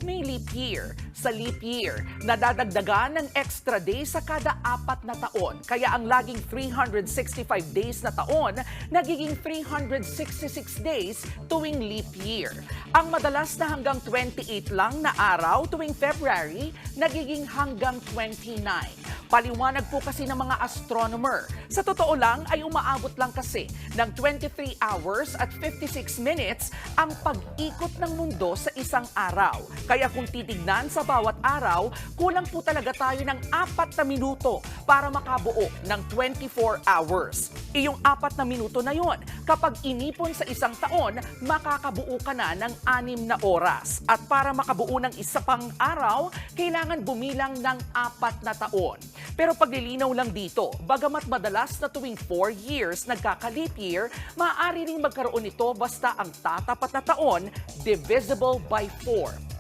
May leap year. Sa leap year, nadadagdagan ng extra days sa kada 4 na taon. Kaya ang laging 365 days na taon, nagiging 366 days tuwing leap year. Ang madalas na hanggang 28 lang na araw tuwing February, nagiging hanggang 29. Paliwanag po kasi ng mga astronomer. Sa totoo lang ay umaabot lang kasi ng 23 hours at 56 minutes ang pag-ikot ng mundo sa isang araw. Kaya kung titignan sa bawat araw, kulang po talaga tayo ng 4 na minuto para makabuo ng 24 hours. Iyong 4 na minuto na yon, kapag inipon sa isang taon, makakabuo ka na ng 6 na oras. At para makabuo ng isa pang araw, kailangan bumilang ng 4 na taon. Pero paglilinaw lang dito, bagamat madalas na tuwing 4 years nagkaka-leap year, maaari ring magkaroon ito basta ang tatapat na taon divisible by 4.